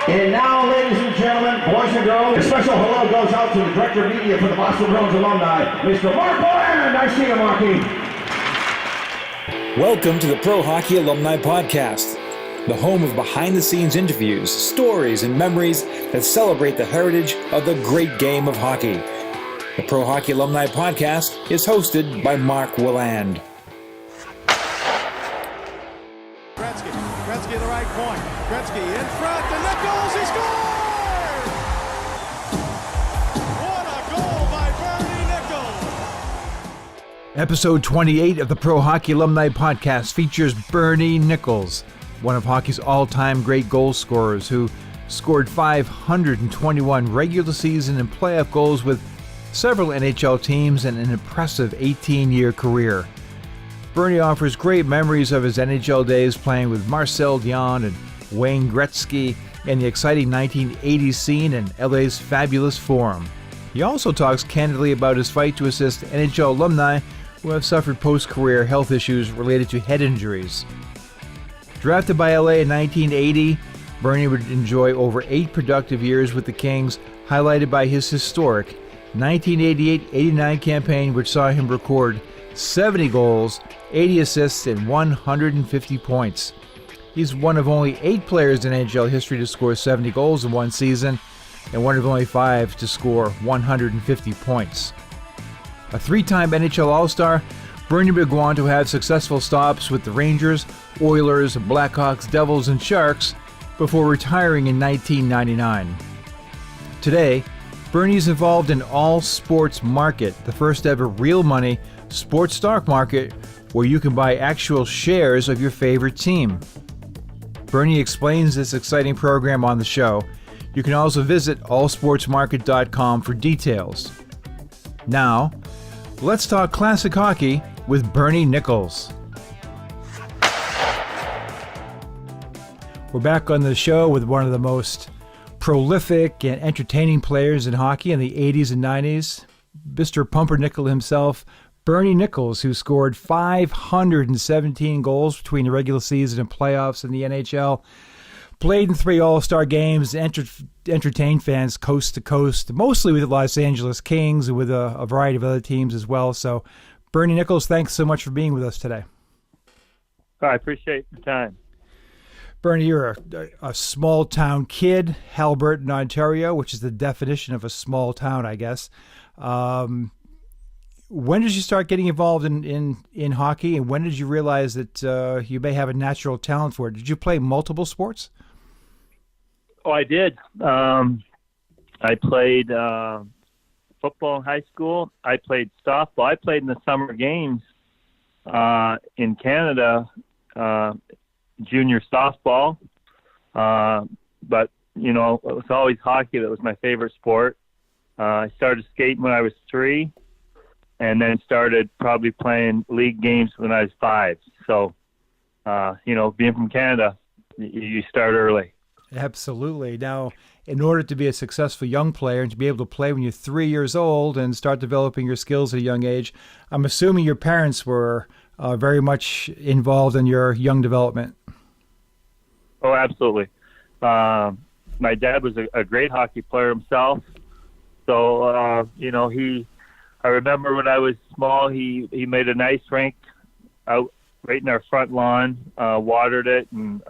And now, ladies and gentlemen, boys and girls, a special hello goes out to the Director of Media for the Boston Bruins Alumni, Mr. Mark Willand. I see you, Marky. Welcome to the Pro Hockey Alumni Podcast, the home of behind-the-scenes interviews, stories, and memories that celebrate the heritage of the great game of hockey. The Pro Hockey Alumni Podcast is hosted by Mark Willand. Gretzky at the right point. Gretzky in front to Nicholls. He scores! What a goal by Bernie Nicholls! Episode 28 of the Pro Hockey Alumni Podcast features Bernie Nicholls, one of hockey's all-time great goal scorers who scored 521 regular season and playoff goals with several NHL teams and an impressive 18-year career. Bernie offers great memories of his NHL days playing with Marcel, Dionne, and Wayne Gretzky in the exciting 1980s scene and LA's fabulous Forum. He also talks candidly about his fight to assist NHL alumni who have suffered post-career health issues related to head injuries. Drafted by LA in 1980, Bernie would enjoy over 8 productive years with the Kings, highlighted by his historic 1988-89 campaign, which saw him record 70 goals, 80 assists, and 150 points. He's one of only 8 players in NHL history to score 70 goals in one season, and one of only 5 to score 150 points. A 3-time NHL All Star, Bernie would go on to have successful stops with the Rangers, Oilers, Blackhawks, Devils, and Sharks before retiring in 1999. Today, Bernie is involved in All Sports Market, the first ever real money sports stock market where you can buy actual shares of your favorite team. Bernie explains this exciting program on the show. You can also visit allsportsmarket.com for details. Now, let's talk classic hockey with Bernie Nicholls. We're back on the show with one of the most prolific and entertaining players in hockey in the 80s and 90s, Mr. Pumpernickel himself, Bernie Nicholls, who scored 517 goals between the regular season and playoffs in the NHL, played in 3 All-Star games, entertained fans coast to coast, mostly with the Los Angeles Kings and with a variety of other teams as well. So, Bernie Nicholls, thanks so much for being with us today. I appreciate the time. Bernie, you're a small-town kid, Halberton, Ontario, which is the definition of a small town, I guess. When did you start getting involved in hockey, and when did you realize that you may have a natural talent for it? Did you play multiple sports? Oh, I did. I played football in high school. I played softball. I played in the summer games in Canada, junior softball. But, you know, it was always hockey that was my favorite sport. I started skating when I was 3. And then started probably playing league games when I was 5. So, you know, being from Canada, you start early. Absolutely. Now, in order to be a successful young player and to be able to play when you're 3 years old and start developing your skills at a young age, I'm assuming your parents were very much involved in your young development. Oh, absolutely. My dad was a great hockey player himself. So, you know, I remember when I was small, he made a nice rink out right in our front lawn, watered it, and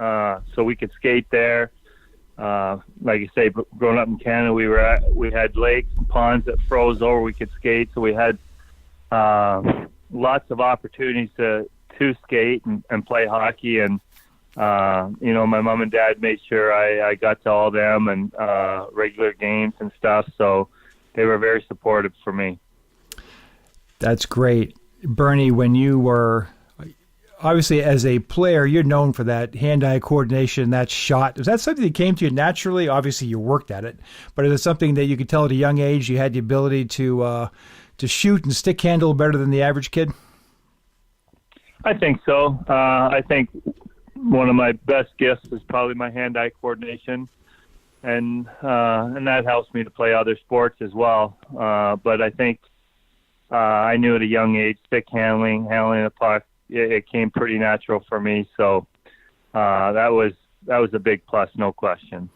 so we could skate there. Like you say, growing up in Canada, we had lakes and ponds that froze over. We could skate, so we had lots of opportunities to skate and play hockey. And you know, my mom and dad made sure I got to all them and regular games and stuff. So they were very supportive for me. That's great. Bernie, when you were, obviously as a player, you're known for that hand-eye coordination, that shot. Was that something that came to you naturally? Obviously you worked at it, but is it something that you could tell at a young age you had the ability to shoot and stick handle better than the average kid? I think so. I think one of my best gifts is probably my hand-eye coordination, and that helps me to play other sports as well. But I think I knew at a young age, stick handling the puck, it came pretty natural for me. So that was a big plus, no question.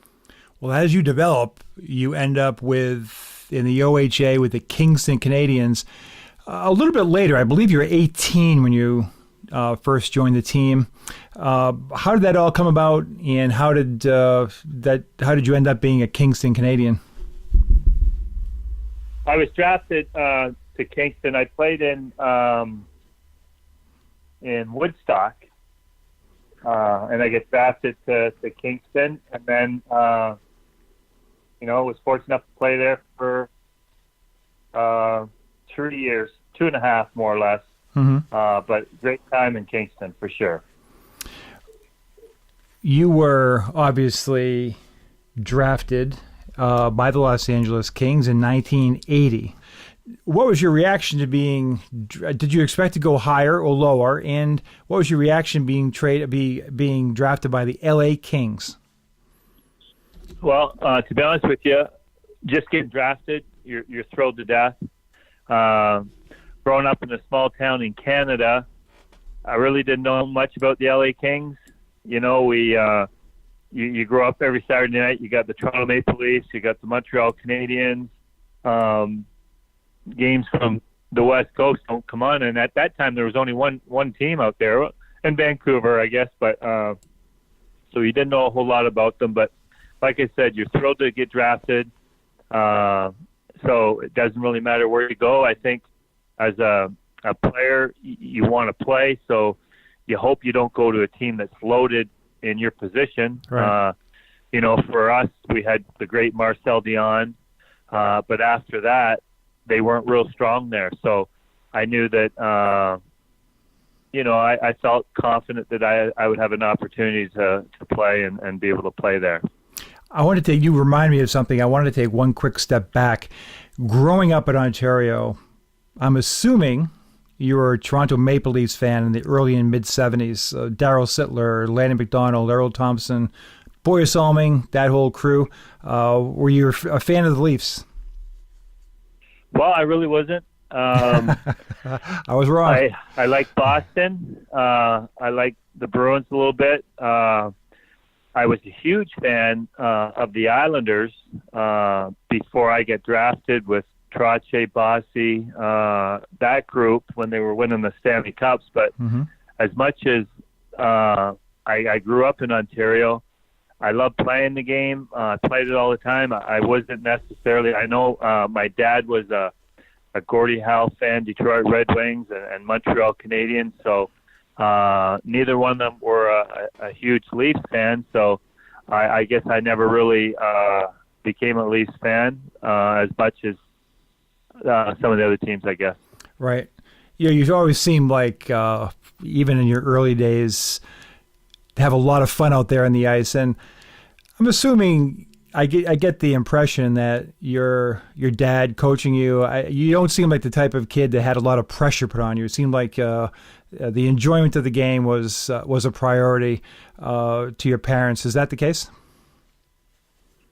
Well, as you develop, you end up in the OHA with the Kingston Canadians. A little bit later, I believe you were 18 when you first joined the team. How did that all come about, and how did you end up being a Kingston Canadian? I was drafted to Kingston. I played in Woodstock, and I get drafted to Kingston, and then was fortunate enough to play there for 3 years, 2.5 more or less. Mm-hmm. But great time in Kingston for sure. You were obviously drafted by the Los Angeles Kings in 1980. What was your reaction to did you expect to go higher or lower? And what was your reaction being drafted by the LA Kings? Well, to be honest with you, just getting drafted, you're thrilled to death. Growing up in a small town in Canada, I really didn't know much about the LA Kings. You grow up every Saturday night. You got the Toronto Maple Leafs, you got the Montreal Canadiens. Games from the West Coast don't come on, and at that time there was only one team out there in Vancouver, I guess. But so you didn't know a whole lot about them. But like I said, you're thrilled to get drafted. So it doesn't really matter where you go. I think as a player, you want to play, so you hope you don't go to a team that's loaded in your position. Right. For us, we had the great Marcel, Dionne, but after that, they weren't real strong there. So I knew that, I felt confident that I would have an opportunity to play and be able to play there. You remind me of something. I wanted to take one quick step back. Growing up in Ontario, I'm assuming you were a Toronto Maple Leafs fan in the early and mid-'70s. Darryl Sittler, Lanny McDonald, Errol Thompson, Boyce Alming, that whole crew. Were you a fan of the Leafs? Well, I really wasn't. I was wrong. I like Boston. I like the Bruins a little bit. I was a huge fan of the Islanders before I get drafted with Trottier, Bossy, that group when they were winning the Stanley Cups. But as much as I grew up in Ontario, I loved playing the game. I played it all the time. I wasn't necessarily – I know my dad was a Gordie Howe fan, Detroit Red Wings, and Montreal Canadiens. So neither one of them were a huge Leafs fan. So I guess I never really became a Leafs fan as much as some of the other teams, I guess. Right. You've always seemed like, even in your early days, to have a lot of fun out there on the ice. And I'm assuming I get the impression that your dad coaching you, you don't seem like the type of kid that had a lot of pressure put on you. It seemed like the enjoyment of the game was a priority to your parents. Is that the case?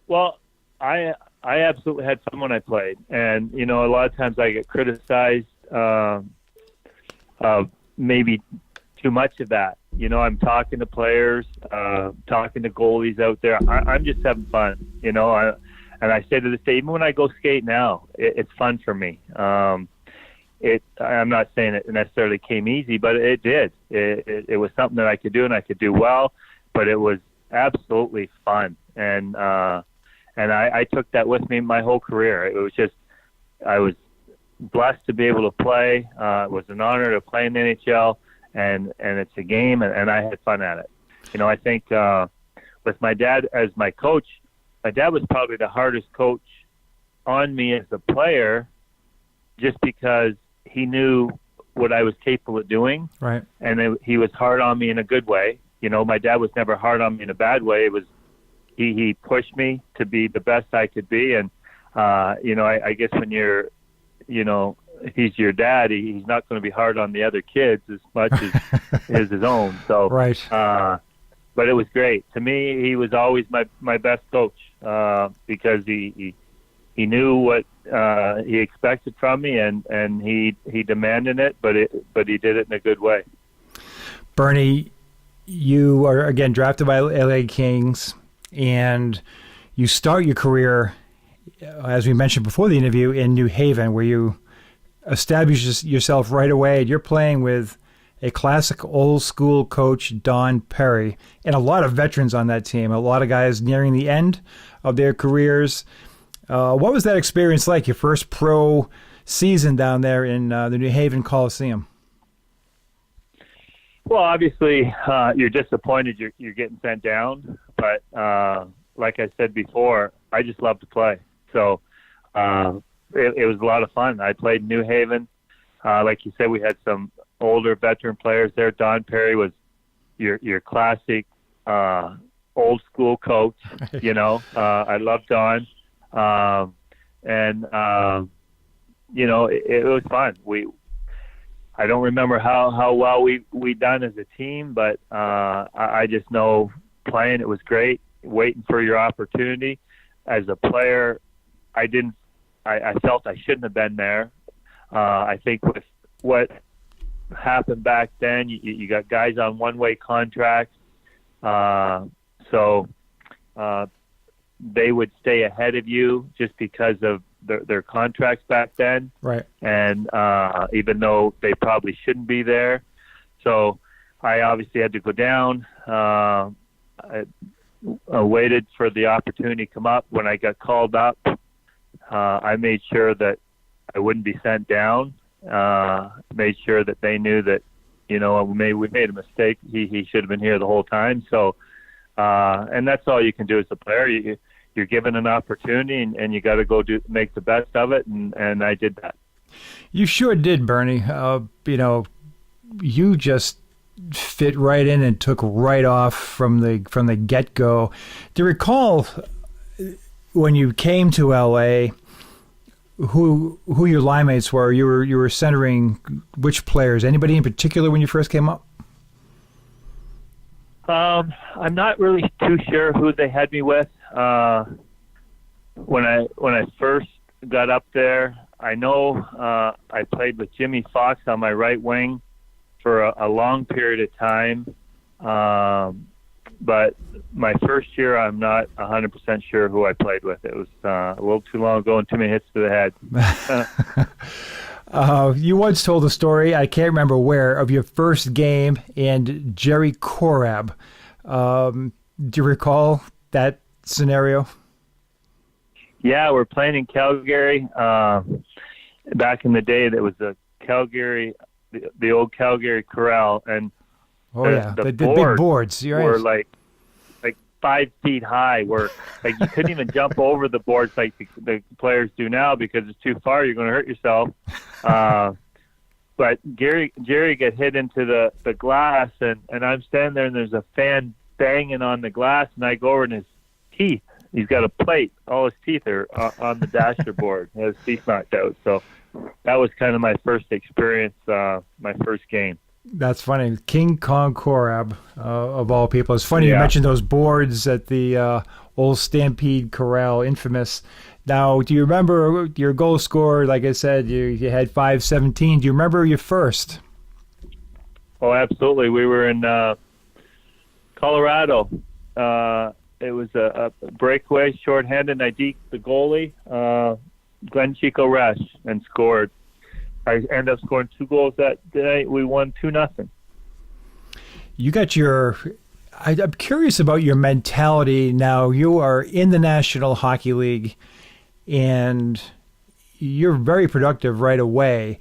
Well, I absolutely had fun when I played, and a lot of times I get criticized maybe too much of that. I'm talking to players, talking to goalies out there. I'm just having fun, and I say to this day, even when I go skate now, it's fun for me. I'm not saying it necessarily came easy, but it did. It was something that I could do and I could do well, but it was absolutely fun. And I took that with me my whole career. It was just, I was blessed to be able to play. It was an honor to play in the NHL, and it's a game, and I had fun at it. I think with my dad as my coach, my dad was probably the hardest coach on me as a player, just because he knew what I was capable of doing. Right. And he was hard on me in a good way. My dad was never hard on me in a bad way. It was, he pushed me to be the best I could be. And, I guess when you're, he's your dad, he's not going to be hard on the other kids as much as his own. So, right. But it was great. To me, he was always my best coach because he knew what he expected from me, and he demanded it, but he did it in a good way. Bernie, you are again drafted by LA Kings, and you start your career, as we mentioned before the interview, in New Haven, where you establish yourself right away. And you're playing with a classic old school coach, Don Perry, and a lot of veterans on that team, a lot of guys nearing the end of their careers. What was that experience like, your first pro season down there in the New Haven Coliseum? Well, obviously, you're disappointed you're getting sent down, but like I said before, I just love to play. So it was a lot of fun. I played in New Haven. Like you said, we had some older veteran players there. Don Perry was your classic old school coach. I love Don, and it was fun. I don't remember how well we done as a team, but I just know playing, it was great. Waiting for your opportunity. As a player, I felt I shouldn't have been there. I think with what happened back then, you got guys on one-way contracts, so they would stay ahead of you just because of their contracts back then. Right. And even though they probably shouldn't be there. So I obviously had to go down. I waited for the opportunity to come up. When I got called up, I made sure that I wouldn't be sent down. Made sure that they knew that, we made a mistake. He should have been here the whole time. So, and that's all you can do as a player. You're given an opportunity, and you got to go make the best of it, and I did that. You sure did, Bernie. You just fit right in and took right off from the get-go. Do you recall when you came to LA, who your line mates were? You were centering which players? Anybody in particular when you first came up? I'm not really too sure who they had me with. When I first got up there, I know I played with Jimmy Fox on my right wing for a long period of time. But my first year, I'm not 100% sure who I played with. It was a little too long ago and too many hits to the head. You once told a story, I can't remember where, of your first game and Jerry Korab. Do you recall that scenario? Yeah, we're playing in Calgary. Back in the day, that was the Calgary, the old Calgary Corral, and the big boards. Were like 5 feet high. Where like you couldn't even jump over the boards like the players do now because it's too far. You're going to hurt yourself. But Jerry got hit into the glass, and I'm standing there, and there's a fan banging on the glass, and I go over, and his teeth. He's got a plate. All his teeth are on the dasher board. His teeth knocked out. So that was kind of my first experience, my first game. That's funny. King Kong Korab, of all people. It's funny you mentioned those boards at the old Stampede Corral, infamous. Now, do you remember your goal scorer? Like I said, you had 517. Do you remember your first? Oh, absolutely. We were in Colorado. It was a breakaway, shorthanded, and I deked the goalie, Glenn Chico Resch, and scored. I ended up scoring 2 goals that day. We won 2-0. You got I'm curious about your mentality now. You are in the National Hockey League, and you're very productive right away.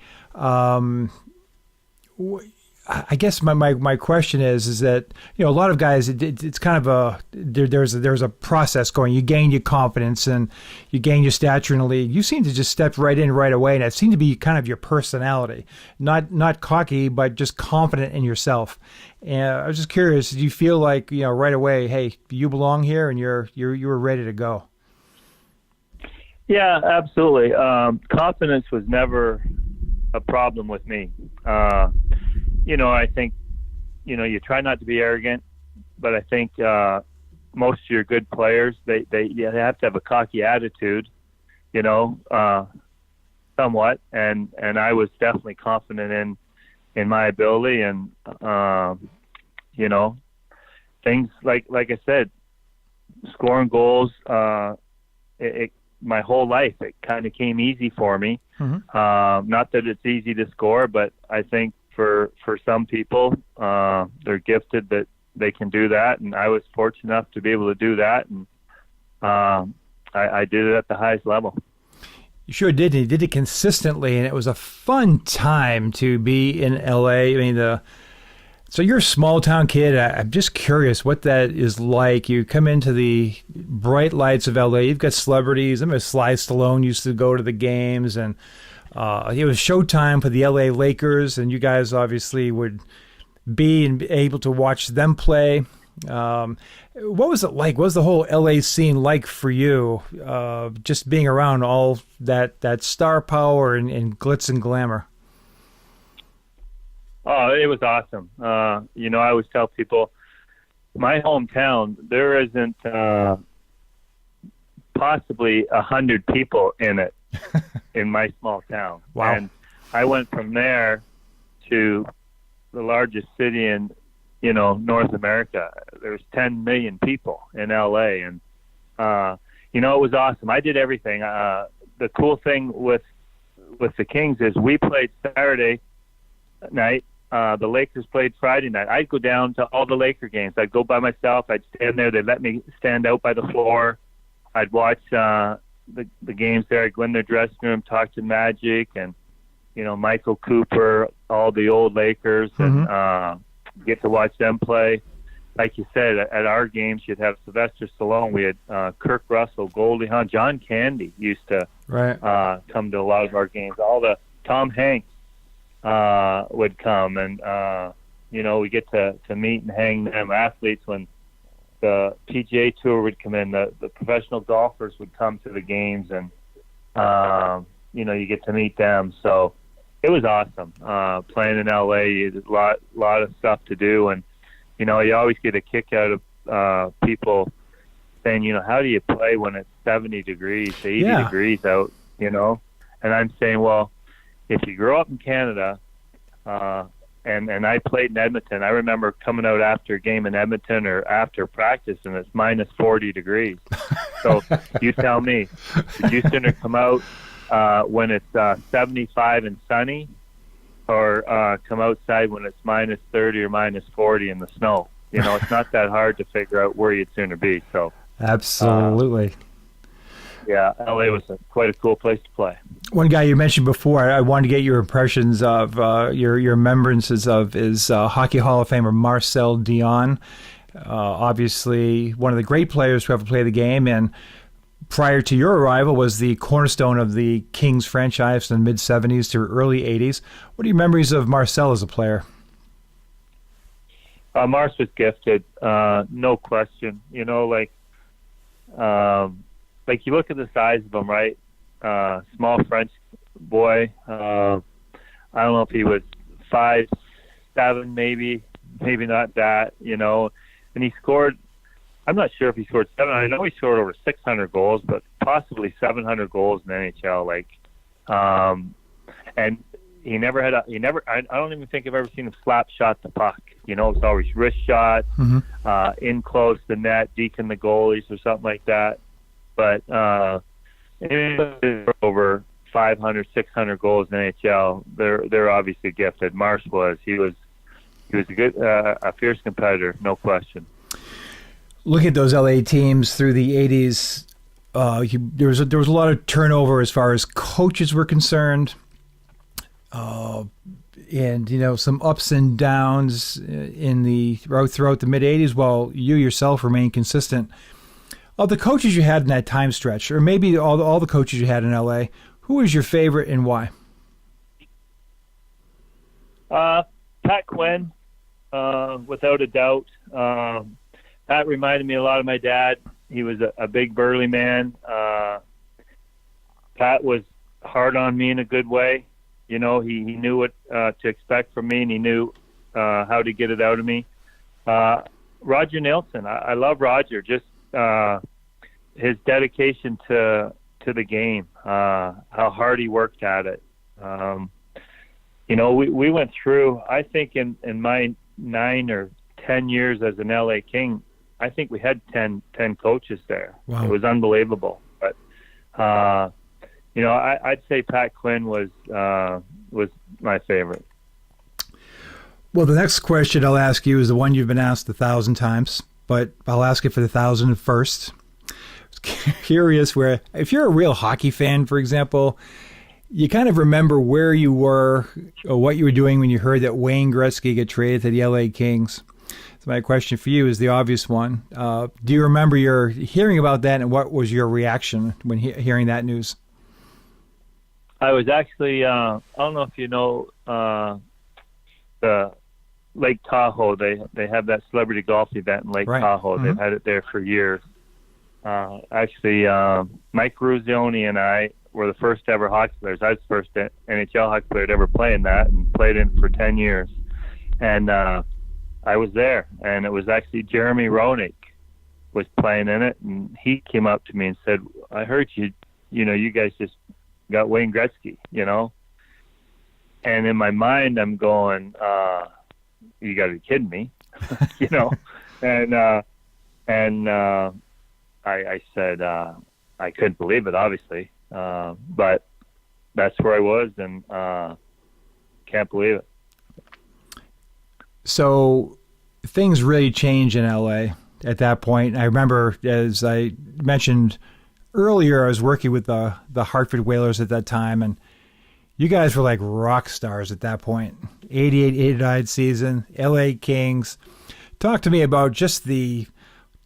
I guess my question is that, a lot of guys, it's kind of there's a process going. You gain your confidence and you gain your stature in the league. You seem to just step right in right away, and it seemed to be kind of your personality, not cocky, but just confident in yourself. And I was just curious, do you feel like, right away, hey, you belong here, and you were ready to go? Yeah, absolutely. Confidence was never a problem with me. I think, you try not to be arrogant, but I think most of your good players, they have to have a cocky attitude, somewhat. And I was definitely confident in my ability, and, things like I said, scoring goals. My whole life, it kind of came easy for me. Mm-hmm. Not that it's easy to score, but I think for some people, they're gifted that they can do that, and I was fortunate enough to be able to do that, and I did it at the highest level. You sure did. And you did it consistently, and it was a fun time to be in LA. I mean, so you're a small town kid. I'm just curious what that is like. You come into the bright lights of LA. You've got celebrities. I mean, Sly Stallone used to go to the games, and it was showtime for the LA Lakers, and you guys obviously would be able to watch them play. What was it like? What was the whole LA scene like for you? Just being around all that star power and glitz and glamour. Oh, it was awesome. I always tell people, my hometown, there isn't possibly 100 people in it in my small town. Wow. And I went from there to the largest city in, North America. There's 10 million people in LA, and it was awesome. I did everything. The cool thing with the Kings is we played Saturday night. The Lakers played Friday night. I'd go down to all the Laker games. I'd go by myself. I'd stand there. They'd let me stand out by the floor. I'd watch the games there. I'd go in their dressing room, talk to Magic and Michael Cooper, all the old Lakers, and get to watch them play. Like you said, at our games, you'd have Sylvester Stallone. We had Kirk Russell, Goldie Hawn, John Candy used to come to a lot of our games. All the Tom Hanks would come, and we get to meet and hang them athletes when the PGA Tour would come in. The professional golfers would come to the games, and you get to meet them. So it was awesome playing in LA. There's a lot of stuff to do, and you always get a kick out of people saying, how do you play when it's 70 degrees, 80 degrees out, And I'm saying, well, if you grow up in Canada, and I played in Edmonton, I remember coming out after a game in Edmonton or after practice, and it's minus 40 degrees. So you tell me, would you sooner come out when it's 75 and sunny, or come outside when it's minus 30 or minus 40 in the snow? It's not that hard to figure out where you'd sooner be. So absolutely. Yeah, LA was quite a cool place to play. One guy you mentioned before, I wanted to get your impressions of, your remembrances of, is Hockey Hall of Famer Marcel Dionne. Obviously, one of the great players who ever played the game, and prior to your arrival was the cornerstone of the Kings franchise in the mid-'70s to early '80s. What are your memories of Marcel as a player? Marc was gifted, no question. Like you look at the size of him, right? Small French boy. I don't know if he was 5'7", maybe not that, And he scored. I'm not sure if he scored 7. I know he scored over 600 goals, but possibly 700 goals in the NHL. And he never had I don't even think I've ever seen him slap shot the puck. It was always wrist shots, in close the net, deacon the goalies or something like that. But over 500, 600 goals in the NHL, they're obviously gifted. Marsh was. He was a good, a fierce competitor, no question. Looking at those LA teams through the '80s, there was a lot of turnover as far as coaches were concerned, and some ups and downs throughout the mid '80s. While you yourself remained consistent. Of the coaches you had in that time stretch, or maybe all the coaches you had in LA, who was your favorite and why? Pat Quinn, without a doubt. Pat reminded me a lot of my dad. He was a big burly man. Pat was hard on me in a good way. He knew what to expect from me, and he knew how to get it out of me. Roger Nilsson, I love Roger. Just his dedication to the game, how hard he worked at it. We went through, I think in my 9 or 10 years as an LA King, I think we had 10 coaches there. Wow. It was unbelievable. But I'd say Pat Quinn was my favorite. Well, the next question I'll ask you is the one you've been asked 1,000 times, but I'll ask it for the 1,001st. Curious where, if you're a real hockey fan, for example, you kind of remember where you were or what you were doing when you heard that Wayne Gretzky get traded to the LA Kings. So my question for you is the obvious one. Do you remember your hearing about that, and what was your reaction when hearing that news? I was actually, I don't know if you know, the Lake Tahoe. They have that celebrity golf event in Lake Tahoe. Mm-hmm. They've had it there for years. Actually, Mike Ruzioni and I were the first ever hockey players. I was the first NHL hockey player to ever play in that, and played in it for 10 years. And I was there, and it was actually Jeremy Roenick was playing in it, and he came up to me and said, "I heard you guys just got Wayne Gretzky, And in my mind, I'm going, you got to be kidding me, And I said I couldn't believe it, obviously, but that's where I was, and can't believe it. So things really changed in LA at that point. I remember, as I mentioned earlier, I was working with the Hartford Whalers at that time, and you guys were like rock stars at that point. 88-89 season, LA Kings. Talk to me about just the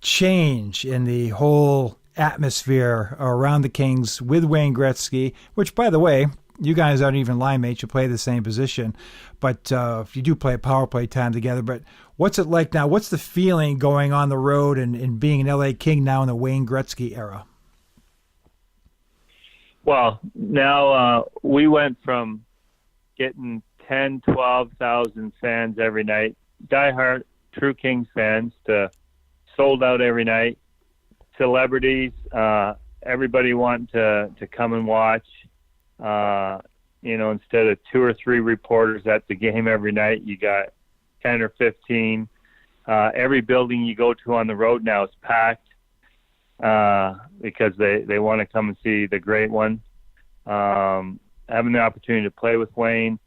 change in the whole atmosphere around the Kings with Wayne Gretzky, which, by the way, you guys aren't even line mates. You play the same position, but you do play power play time together. But what's it like now? What's the feeling going on the road and being an LA King now in the Wayne Gretzky era? Well, now we went from getting 10, 12,000 fans every night, diehard true Kings fans, to sold out every night, celebrities, everybody wanting to come and watch. Instead of 2 or 3 reporters at the game every night, you got 10 or 15. Every building you go to on the road now is packed because they want to come and see the great one. Having the opportunity to play with Wayne,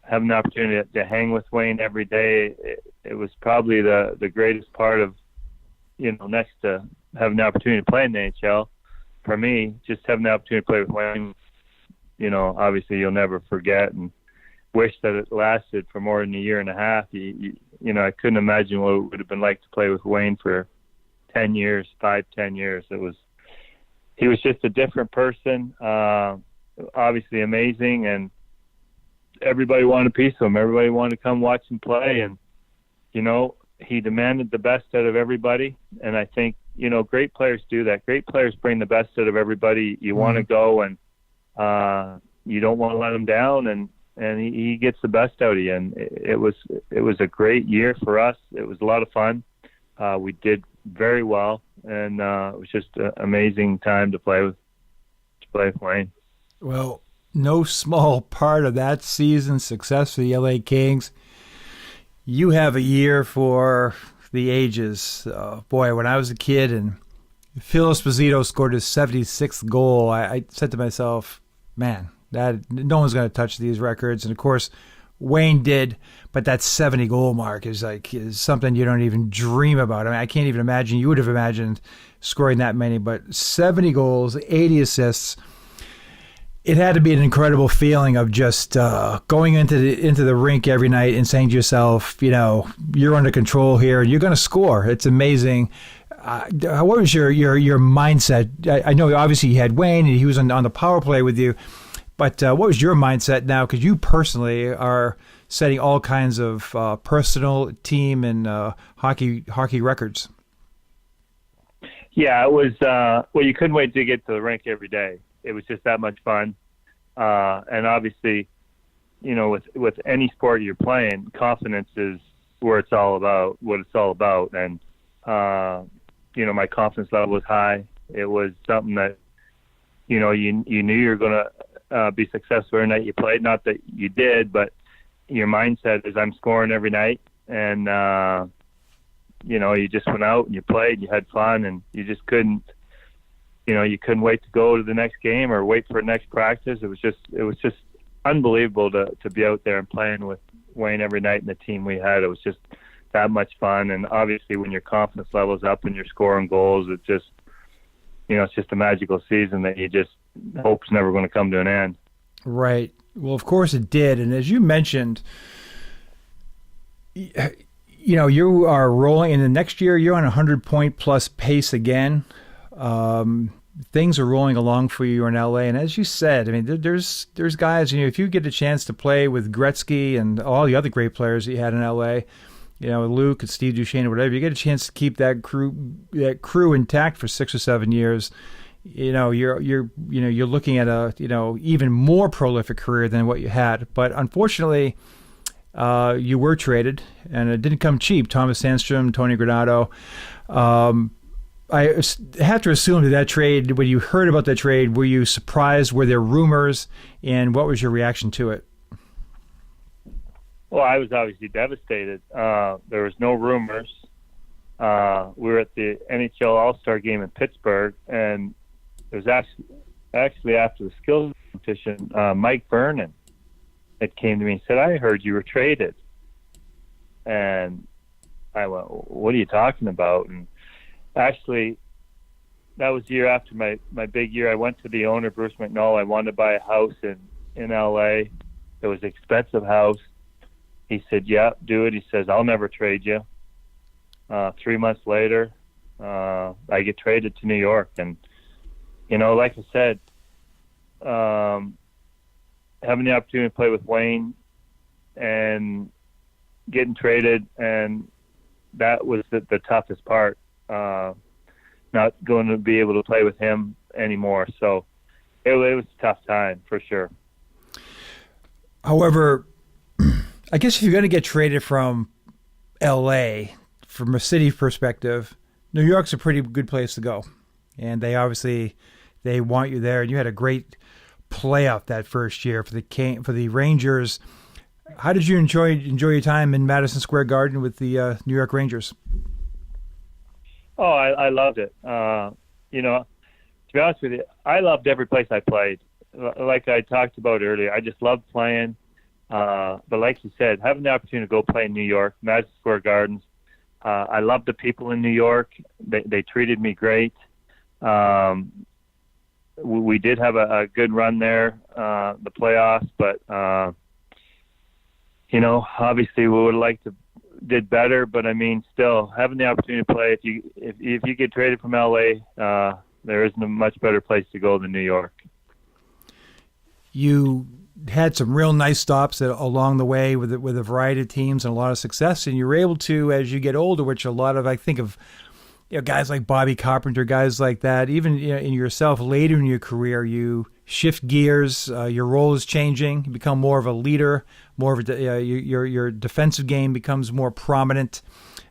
having the opportunity to hang with Wayne every day, it was probably the greatest part of, next to having the opportunity to play in the NHL. For me, just having the opportunity to play with Wayne, obviously you'll never forget, and wish that it lasted for more than a year and a half. I couldn't imagine what it would have been like to play with Wayne for 10 years, 5-10 years. He was just a different person, obviously amazing, and everybody wanted a piece of him. Everybody wanted to come watch him play, and, he demanded the best out of everybody. And I think, great players do that. Great players bring the best out of everybody. You want to go, and you don't want to let him down, and he gets the best out of you. And it was a great year for us. It was a lot of fun. We did very well, and it was just an amazing time to play with Wayne. Well, no small part of that season's success for the LA Kings. You have a year for the ages. Boy, when I was a kid and Phil Esposito scored his 76th goal, I said to myself, man, that no one's going to touch these records. And of course, Wayne did, but that 70 goal mark is something you don't even dream about. I mean, I can't even imagine. You would have imagined scoring that many, but 70 goals, 80 assists. It had to be an incredible feeling of just going into the rink every night and saying to yourself, you're under control here and you're going to score. It's amazing. What was your mindset? I know obviously you had Wayne and he was on the power play with you, but what was your mindset now? Because you personally are setting all kinds of personal, team, and hockey records. Yeah, it was. You couldn't wait to get to the rink every day. It was just that much fun, and obviously, with any sport you're playing, confidence is where it's all about. What it's all about, and my confidence level was high. It was something that, you knew you were going to be successful every night you played. Not that you did, but your mindset is I'm scoring every night, and you just went out and you played, you had fun, and you just couldn't, you couldn't wait to go to the next game or wait for the next practice. It was just unbelievable to be out there and playing with Wayne every night and the team we had. It was just that much fun. And obviously when your confidence level's up and you're scoring goals, it's just a magical season that you just hope's never going to come to an end. Right. Well, of course it did. And as you mentioned, you are rolling in the next year, you're on a 100-point plus pace again. Things are rolling along for you in LA. And as you said, I mean, there's guys, if you get a chance to play with Gretzky and all the other great players that you had in LA, Luke and Steve Duchesne or whatever, you get a chance to keep that crew intact for 6 or 7 years. You're looking at a, even more prolific career than what you had. But unfortunately, you were traded, and it didn't come cheap. Thomas Sandstrom, Tony Granato. I have to assume that trade, when you heard about that trade, were you surprised? Were there rumors? And what was your reaction to it? Well, I was obviously devastated. There was no rumors. We were at the NHL All Star game in Pittsburgh, and it was actually after the skills competition, Mike Vernon that came to me and said, "I heard you were traded." And I went, "What are you talking about?" And actually, that was the year after my big year. I went to the owner, Bruce McNall. I wanted to buy a house in LA. It was an expensive house. He said, "Yeah, do it." He says, "I'll never trade you." 3 months later, I get traded to New York. And, like I said, having the opportunity to play with Wayne and getting traded, and that was the toughest part. Not going to be able to play with him anymore. So it was a tough time for sure. However, I guess if you're going to get traded from LA, from a city perspective, New York's a pretty good place to go. And they want you there. And you had a great playoff that first year for the Rangers. How did you enjoy your time in Madison Square Garden with the New York Rangers? Oh, I loved it. To be honest with you, I loved every place I played. Like I talked about earlier, I just loved playing. But like you said, having the opportunity to go play in New York, Madison Square Gardens, I loved the people in New York. They treated me great. We did have a good run there, the playoffs, but obviously we would have liked to did better. But I mean, still having the opportunity to play. If you get traded from LA, there isn't a much better place to go than New York. You had some real nice stops along the way with a variety of teams and a lot of success, and you were able to, as you get older, which a lot of, I think of, guys like Bobby Carpenter, guys like that, even in yourself later in your career, you shift gears, your role is changing, you become more of a leader, more of your defensive game becomes more prominent.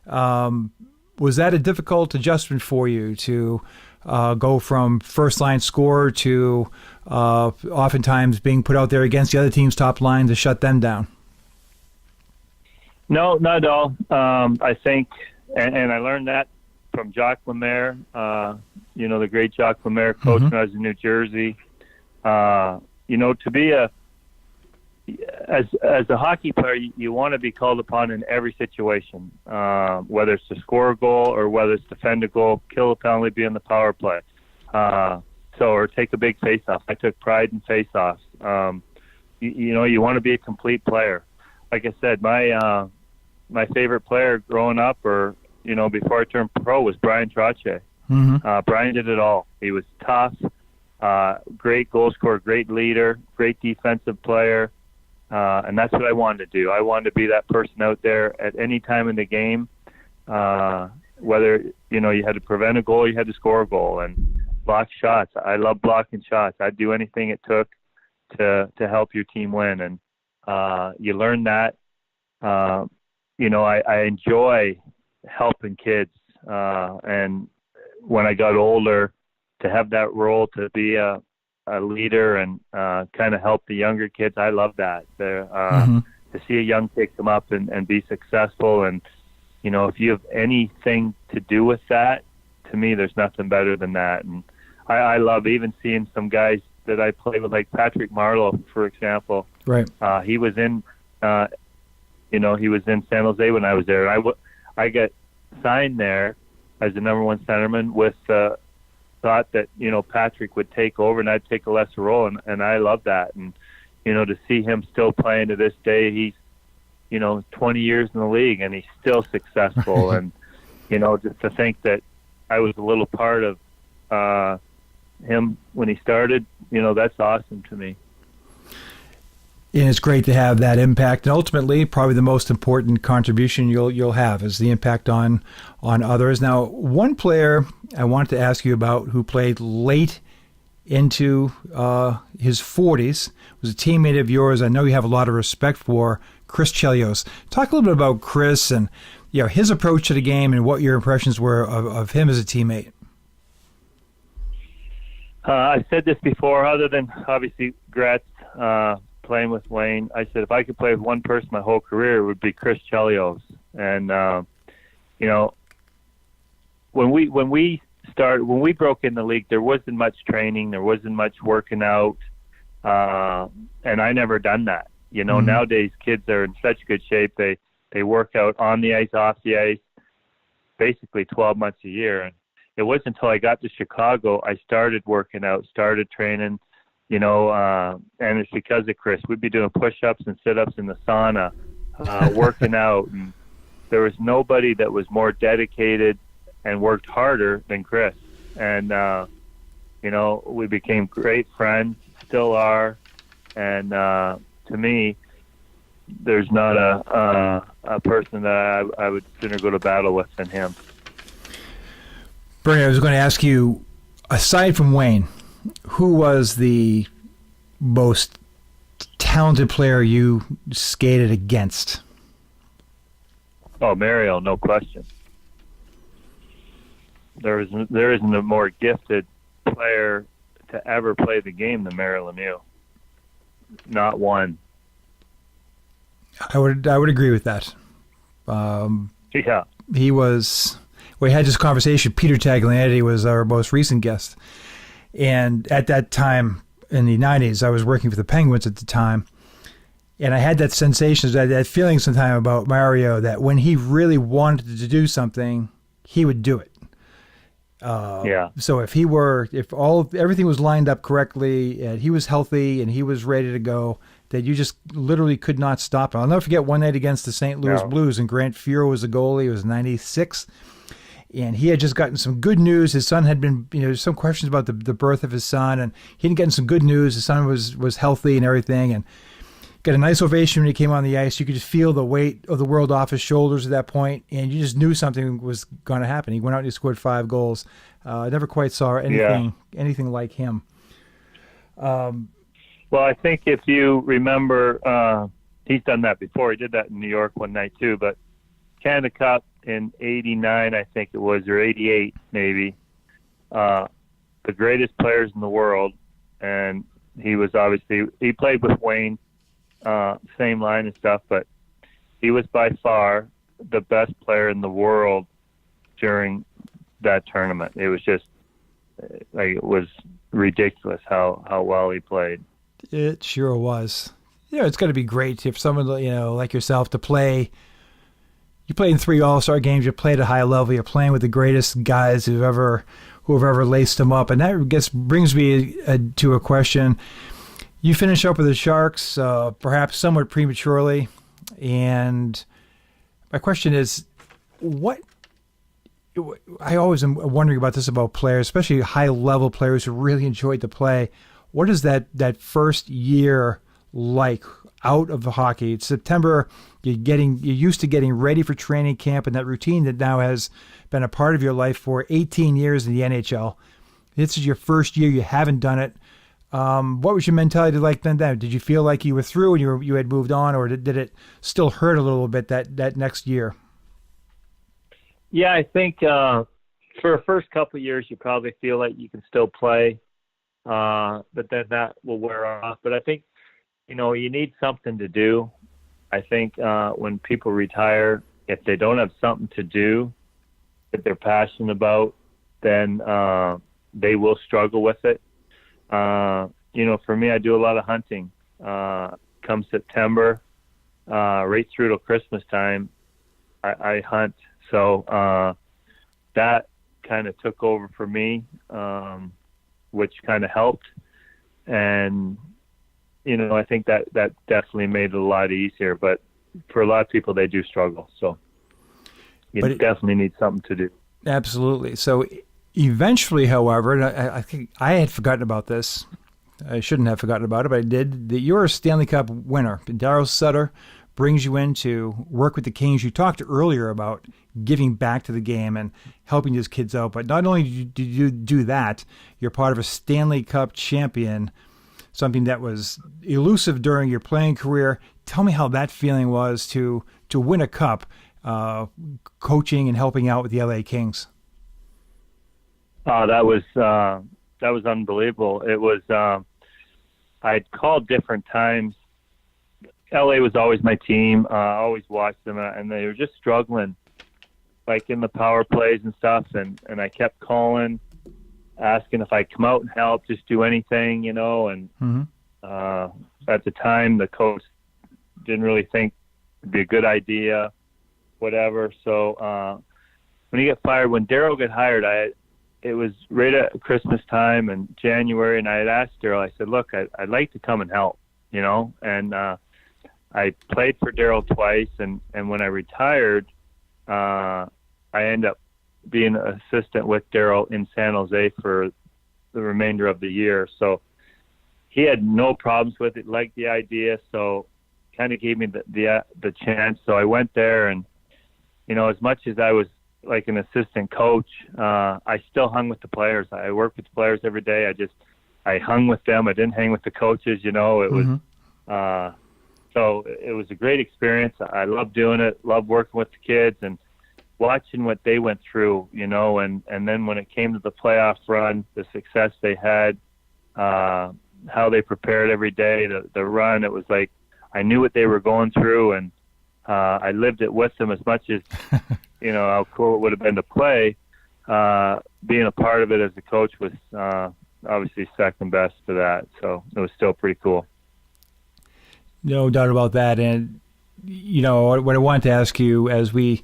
Was that a difficult adjustment for you to go from first-line scorer to oftentimes being put out there against the other team's top line to shut them down? No, not at all. I think, and I learned that from Jacques Lemaire, the great Jacques Lemaire, coach when I was in New Jersey. To be as a hockey player, you want to be called upon in every situation, whether it's to score a goal or whether it's defend a goal, kill a penalty, be in the power play, or take a big face-off. I took pride in face-offs. You want to be a complete player. Like I said, my favorite player growing up, or before I turned pro, was Brian Trottier. Brian did it all. He was tough, great goal scorer, great leader, great defensive player. And that's what I wanted to do. I wanted to be that person out there at any time in the game, whether, you had to prevent a goal, you had to score a goal, and block shots. I love blocking shots. I'd do anything it took to help your team win. And you learn that. I enjoy helping kids. And when I got older, to have that role, to be a leader and kind of help the younger kids, I love that. To see a young kid come up and be successful and if you have anything to do with that, to me, there's nothing better than that. And I love even seeing some guys that I play with, like Patrick Marleau, for example. Right. He was in, he was in San Jose when I was there. I got signed there as the number one centerman with thought that, Patrick would take over and I'd take a lesser role. And I love that. And, to see him still playing to this day, he's, 20 years in the league and he's still successful. And, just to think that I was a little part of him when he started, that's awesome to me. And it's great to have that impact. And ultimately, probably the most important contribution you'll have is the impact on others. Now, one player I wanted to ask you about who played late into his 40s was a teammate of yours I know you have a lot of respect for, Chris Chelios. Talk a little bit about Chris and his approach to the game and what your impressions were of him as a teammate. I've said this before, other than obviously Gretz, playing with Wayne. I said if I could play with one person my whole career, it would be Chris Chelios. And when we broke in the league, there wasn't much training, there wasn't much working out, and I never done that. Nowadays kids are in such good shape. They work out on the ice, off the ice, basically 12 months a year. And it wasn't until I got to Chicago I started working out, started training, and it's because of Chris. We'd be doing push-ups and sit-ups in the sauna, working out. And there was nobody that was more dedicated and worked harder than Chris. And, we became great friends, still are. And to me, there's not a person that I would sooner go to battle with than him. Bernie, I was going to ask you, aside from Wayne, who was the most talented player you skated against? Oh, Mario, no question. There isn't a more gifted player to ever play the game than Mario Lemieux. Not one. I would agree with that. Yeah. He was. We had this conversation. Peter Taglianetti was our most recent guest, and at that time in the 90s, I was working for the Penguins at the time, and I had that sensation, that feeling sometime about Mario, that when he really wanted to do something, he would do it. Yeah. So if everything was lined up correctly and he was healthy and he was ready to go, that you just literally could not stop him. I'll never forget one night against the St. Louis Blues, and Grant Fuhrer was the goalie. It was 96. And he had just gotten some good news. His son had been, some questions about the birth of his son, and he had gotten some good news. His son was healthy and everything, and got a nice ovation when he came on the ice. You could just feel the weight of the world off his shoulders at that point, and you just knew something was going to happen. He went out and he scored 5 goals. Never quite saw anything like him. Well, I think if you remember, he's done that before. He did that in New York one night too, but Canada Cup in 89, I think it was, or 88 maybe, the greatest players in the world. And he played with Wayne, same line and stuff, but he was by far the best player in the world during that tournament. It was just, it was ridiculous how well he played. It sure was. It's got to be great if someone, like yourself, to play. You played in 3 All-Star games. You played at a high level. You're playing with the greatest guys who have ever laced them up. And that brings me to a question. You finish up with the Sharks, perhaps somewhat prematurely. And my question is, I always am wondering about this about players, especially high-level players who really enjoyed the play. What is that first year like out of the hockey? It's September. You're used to getting ready for training camp and that routine that now has been a part of your life for 18 years in the NHL. This is your first year. You haven't done it. What was your mentality like then? Did you feel like you were through and you had moved on, or did it still hurt a little bit that next year? Yeah, I think for the first couple of years, you probably feel like you can still play, but then that will wear off. But I think, you need something to do. I think when people retire, if they don't have something to do that they're passionate about, then they will struggle with it. For me, I do a lot of hunting. Come September, right through till Christmas time, I hunt. So that kind of took over for me, which kind of helped. And, I think that definitely made it a lot easier. But for a lot of people, they do struggle. So you definitely need something to do. Absolutely. So eventually, however, and I think I had forgotten about this. I shouldn't have forgotten about it, but I did. That you're a Stanley Cup winner. Daryl Sutter brings you in to work with the Kings. You talked earlier about giving back to the game and helping these kids out. But not only did you do that, you're part of a Stanley Cup champion, something that was elusive during your playing career. Tell me how that feeling was to win a cup, coaching and helping out with the LA Kings. That was unbelievable. It was, I'd called different times. LA was always my team. I always watched them, and they were just struggling, like in the power plays and stuff. And I kept calling, asking if I'd come out and help, just do anything, And at the time, the coach didn't really think it'd be a good idea, whatever. So when he got fired, when Daryl got hired, it was right at Christmas time in January, and I had asked Daryl, I said, look, I'd like to come and help, and I played for Daryl twice, and when I retired, I ended up being an assistant with Daryl in San Jose for the remainder of the year. So he had no problems with it, liked the idea, so kind of gave me the chance. So I went there, and, as much as I was like an assistant coach, I still hung with the players. I worked with the players every day. I hung with them. I didn't hang with the coaches, It was, so it was a great experience. I loved doing it, loved working with the kids and watching what they went through, and then when it came to the playoff run, the success they had, how they prepared every day, the run, it was like, I knew what they were going through, and I lived it with them as much as, how cool it would have been to play. Being a part of it as a coach was obviously second best to that. So it was still pretty cool. No doubt about that. And, what I wanted to ask you as we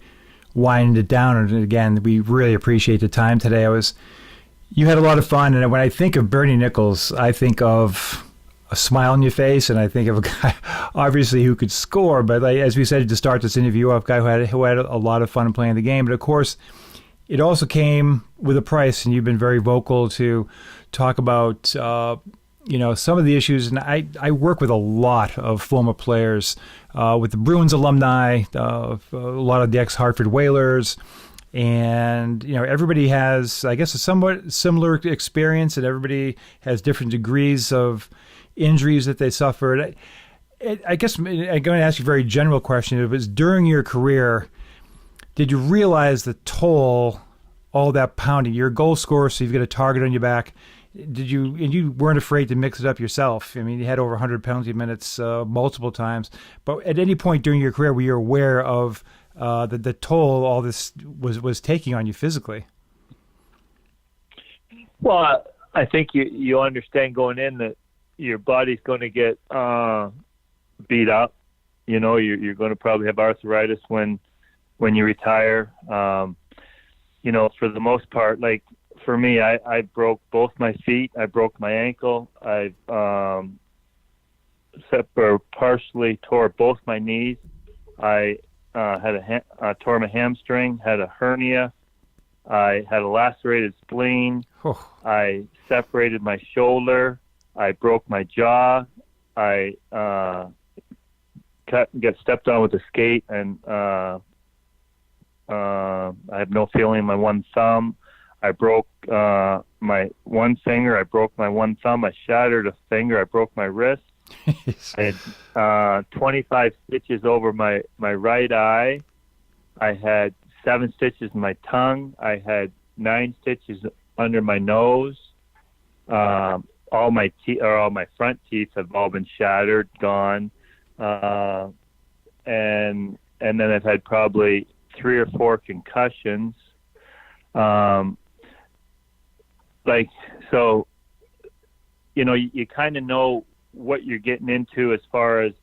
wind it down, and again, we really appreciate the time today. You had a lot of fun. And when I think of Bernie Nicholls, I think of a smile on your face, and I think of a guy, obviously, who could score. But as we said to start this interview, a guy who had a lot of fun playing the game. But of course, it also came with a price, and you've been very vocal to talk about, some of the issues. And I work with a lot of former players, with the Bruins alumni, a lot of the ex-Hartford Whalers. And, everybody has, I guess, a somewhat similar experience, and everybody has different degrees of injuries that they suffered. I guess I'm going to ask you a very general question. It was during your career, did you realize the toll, all that pounding? You're a goal scorer, so you've got a target on your back. And you weren't afraid to mix it up yourself. I mean, you had over 100 penalty minutes multiple times. But at any point during your career, were you aware of the toll all this was taking on you physically? Well, I think you understand going in that your body's going to get beat up. You're going to probably have arthritis when you retire. For the most part, like for me, I broke both my feet. I broke my ankle. I partially tore both my knees. I tore my hamstring, had a hernia. I had a lacerated spleen. I separated my shoulder. I broke my jaw. I got stepped on with a skate, and I have no feeling in my one thumb. I broke my one finger. I broke my one thumb. I shattered a finger. I broke my wrist. I had 25 stitches over my right eye. I had 7 stitches in my tongue. I had 9 stitches under my nose. All my front teeth have all been shattered, gone. And and then I've had probably 3 or 4 concussions. So, you kind of know what you're getting into as far as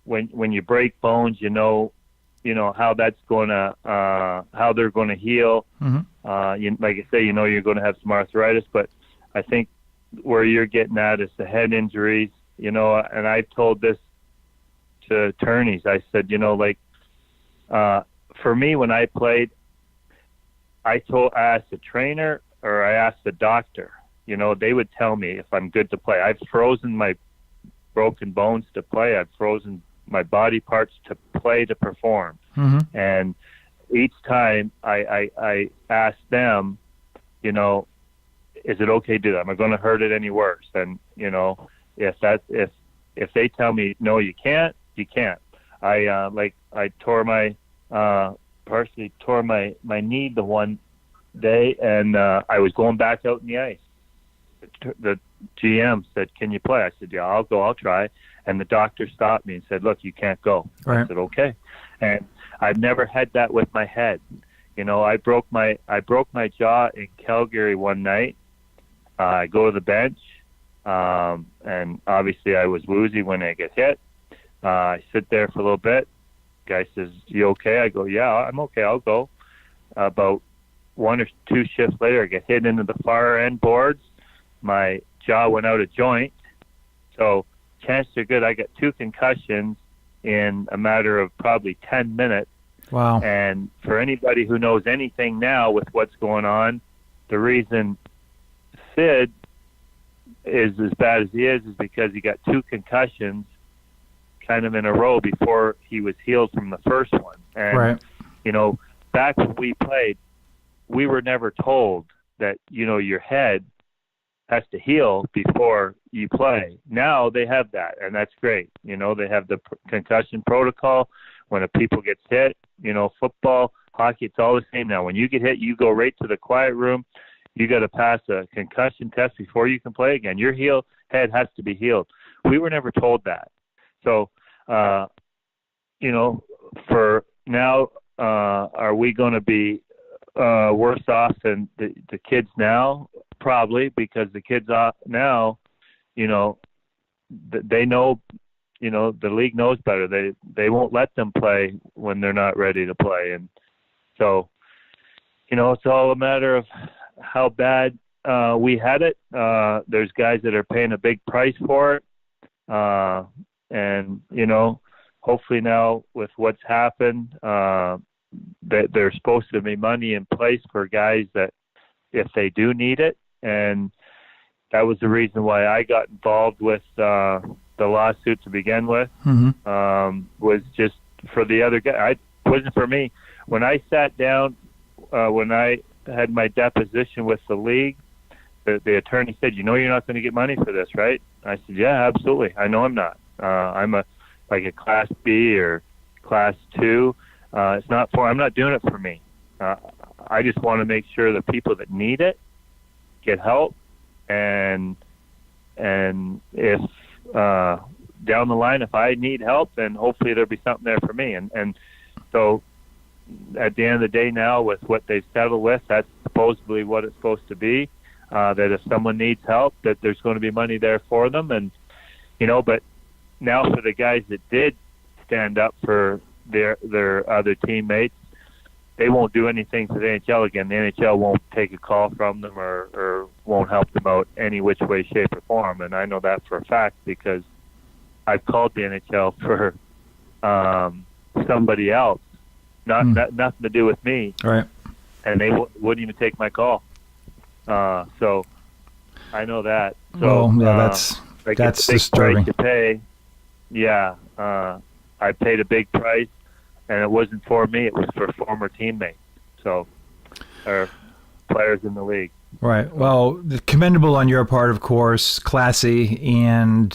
when you break bones, how that's going to, how they're going to heal. Mm-hmm. Like I say, you're going to have some arthritis, but I think where you're getting at is the head injuries, and I told this to attorneys. I said, for me, when I played, I asked the trainer or I asked the doctor, they would tell me if I'm good to play. I've frozen my broken bones to play. I've frozen my body parts to play, to perform. Mm-hmm. And each time I asked them, is it okay to do that? Am I going to hurt it any worse? And, if they tell me, no, you can't, you can't. I tore partially tore my knee the one day, and I was going back out in the ice. The GM said, can you play? I said, yeah, I'll go, I'll try. And the doctor stopped me and said, look, you can't go. Right. I said, okay. And I've never had that with my head. I broke my jaw in Calgary one night. I go to the bench, and obviously I was woozy when I get hit. I sit there for a little bit. Guy says, you okay? I go, yeah, I'm okay, I'll go. About 1 or 2 shifts later, I get hit into the far end boards. My jaw went out of joint. So chances are good I got 2 concussions in a matter of probably 10 minutes. Wow. And for anybody who knows anything now with what's going on, the reason Sid is as bad as he is because he got 2 concussions kind of in a row before he was healed from the first one. And, right. Back when we played, we were never told that, your head has to heal before you play. Now they have that, and that's great. They have the concussion protocol. When a people gets hit, football, hockey, it's all the same now. When you get hit, you go right to the quiet room. You got to pass a concussion test before you can play again. Your head has to be healed. We were never told that. So, for now, are we going to be worse off than the kids now? Probably, because the kids now, they know, the league knows better. They won't let them play when they're not ready to play. And so, it's all a matter of how bad we had it. There's guys that are paying a big price for it. And, hopefully now with what's happened, that there's supposed to be money in place for guys that if they do need it. And that was the reason why I got involved with the lawsuit to begin with. Mm-hmm. Was just for the other guy. It wasn't for me. When I sat down, when I had my deposition with the league, the attorney said, you're not going to get money for this, right? I said, yeah, absolutely. I know I'm not. I'm a Class B or Class 2. I'm not doing it for me. I just want to make sure the people that need it get help. And if down the line, if I need help, then hopefully there'll be something there for me. And so at the end of the day now, with what they've settled with, that's supposedly what it's supposed to be, that if someone needs help, that there's going to be money there for them. And, but now for the guys that did stand up for their other teammates, they won't do anything for the NHL again. The NHL won't take a call from them or won't help them out any which way, shape, or form. And I know that for a fact because I've called the NHL for somebody else, nothing to do with me. Right. And they wouldn't even take my call. So I know that. So that's disturbing. Price to pay. Yeah, I paid a big price, and it wasn't for me. It was for former teammates, or players in the league. Right. Well, commendable on your part, of course, classy and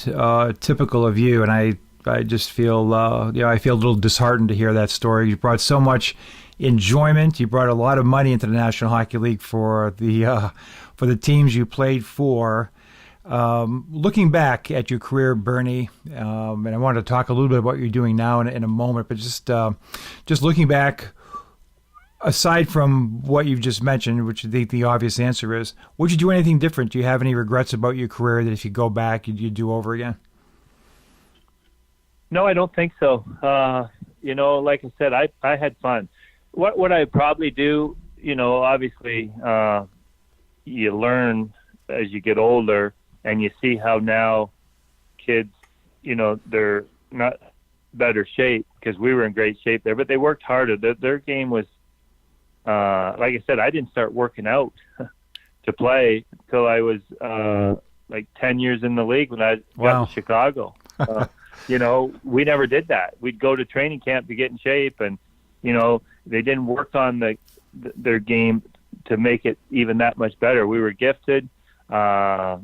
typical of you. And I just feel, I feel a little disheartened to hear that story. You brought so much enjoyment. You brought a lot of money into the National Hockey League for the teams you played for. Looking back at your career, Bernie, and I wanted to talk a little bit about what you're doing now in a moment, but just looking back, aside from what you've just mentioned, which I think the obvious answer is, would you do anything different? Do you have any regrets about your career that if you go back, you'd do over again? No, I don't think so. Like I said, I had fun. What I'd probably do, obviously, you learn as you get older, and you see how now kids, they're not better shape, because we were in great shape there, but they worked harder. Their game was, like I said, I didn't start working out to play until I was 10 years in the league when I got to Chicago. We never did that. We'd go to training camp to get in shape, and they didn't work on their game to make it even that much better. We were gifted, but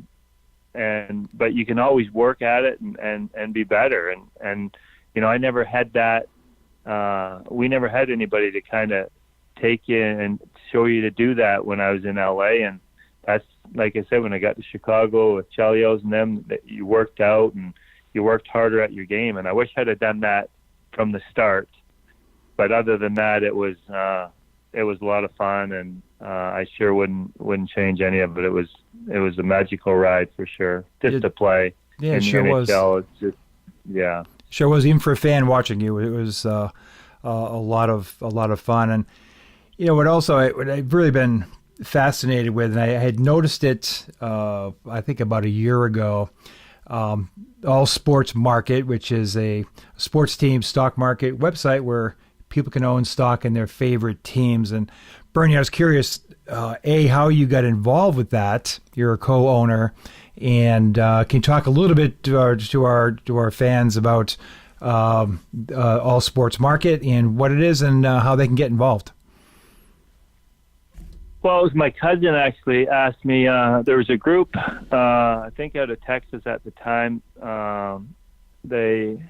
you can always work at it and be better. And I never had that. We never had anybody to kind of take you and show you to do that when I was in LA. And that's, like I said, when I got to Chicago with Chelios and them, that you worked out and you worked harder at your game. And I wish I'd have done that from the start. But other than that, it was a lot of fun, and I sure wouldn't change any of it. It was a magical ride for sure, just to play. Yeah, it sure NHL, was. it's just, yeah, sure was. Even for a fan watching you, it was a lot of fun. And what I've really been fascinated with, and I had noticed it, I think about a year ago. All Sports Market, which is a sports team stock market website where people can own stock in their favorite teams. And Bernie, I was curious, how you got involved with that. You're a co-owner, and can you talk a little bit to our fans about All Sports Market and what it is and how they can get involved? Well, it was my cousin actually asked me. There was a group, I think out of Texas at the time. They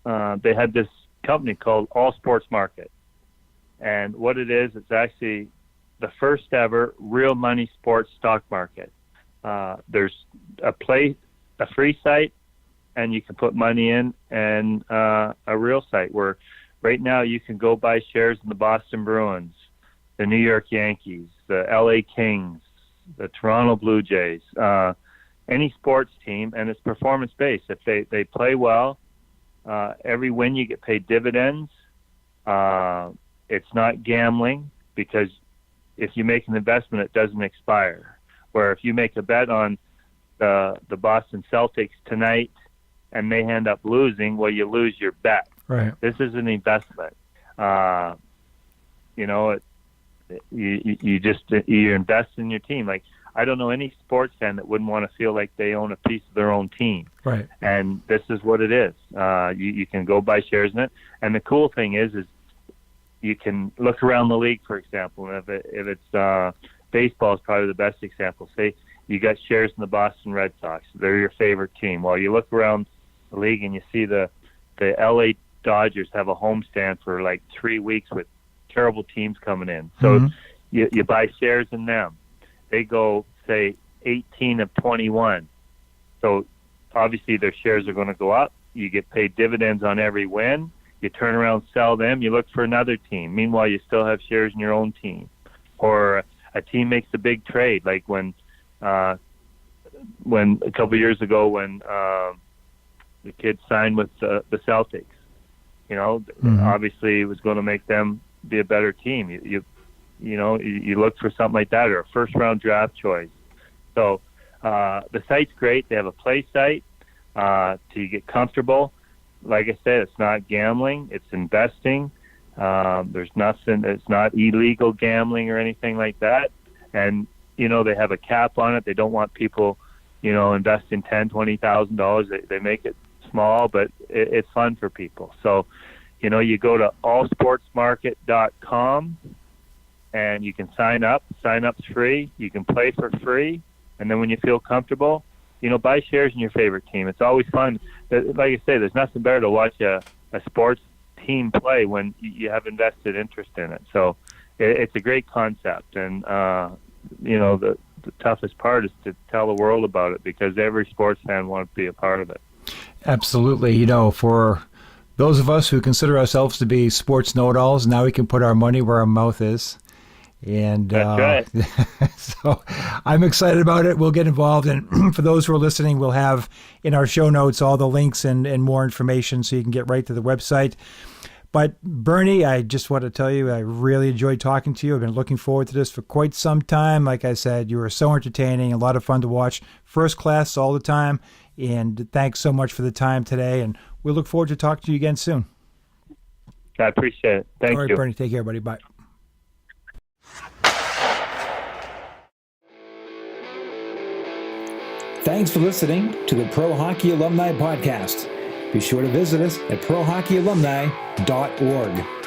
had this company called All Sports Market, and what it is, it's actually the first ever real money sports stock market. There's a free site, and you can put money in, and a real site where right now you can go buy shares in the Boston Bruins, the New York Yankees, the LA Kings, the Toronto Blue Jays, any sports team, and it's performance-based. If they play well, every win you get paid dividends. It's not gambling, because if you make an investment, it doesn't expire. Where if you make a bet on the Boston Celtics tonight and they end up losing, well, you lose your bet. Right. This is an investment. You invest in your team. Like, I don't know any sports fan that wouldn't want to feel like they own a piece of their own team. Right. And this is what it is. You can go buy shares in it. And the cool thing is you can look around the league, for example. And if it's baseball is probably the best example. Say you got shares in the Boston Red Sox. They're your favorite team. Well, you look around the league and you see the LA Dodgers have a homestand for like 3 weeks with terrible teams coming in. So you buy shares in them. They go, say, 18 of 21. So obviously their shares are going to go up. You get paid dividends on every win. You turn around, sell them. You look for another team. Meanwhile, you still have shares in your own team. Or a team makes a big trade, like when a couple of years ago when the kid signed with the Celtics. Obviously it was going to make them be a better team. You look for something like that, or a first round draft choice. So the site's great. They have a play site to get comfortable. Like I said, it's not gambling, it's investing. There's nothing, it's not illegal gambling or anything like that. And they have a cap on it. They don't want people investing $10,000, $20,000. They make it small, but it's fun for people. So you go to allsportsmarket.com and you can sign up. Sign up's free. You can play for free. And then when you feel comfortable, buy shares in your favorite team. It's always fun. Like I say, there's nothing better to watch a sports team play when you have invested interest in it. So it's a great concept. And, the toughest part is to tell the world about it, because every sports fan wants to be a part of it. Absolutely. You know, for those of us who consider ourselves to be sports know-it-alls, now we can put our money where our mouth is. And That's right. So I'm excited about it. We'll get involved. And for those who are listening, we'll have in our show notes all the links and more information so you can get right to the website. But Bernie, I just want to tell you, I really enjoyed talking to you. I've been looking forward to this for quite some time. Like I said, you were so entertaining, a lot of fun to watch. First class all the time. And thanks so much for the time today. And we look forward to talking to you again soon. I appreciate it. Thank you. All right, you. Bernie, take care, buddy. Bye. Thanks for listening to the Pro Hockey Alumni Podcast. Be sure to visit us at prohockeyalumni.org.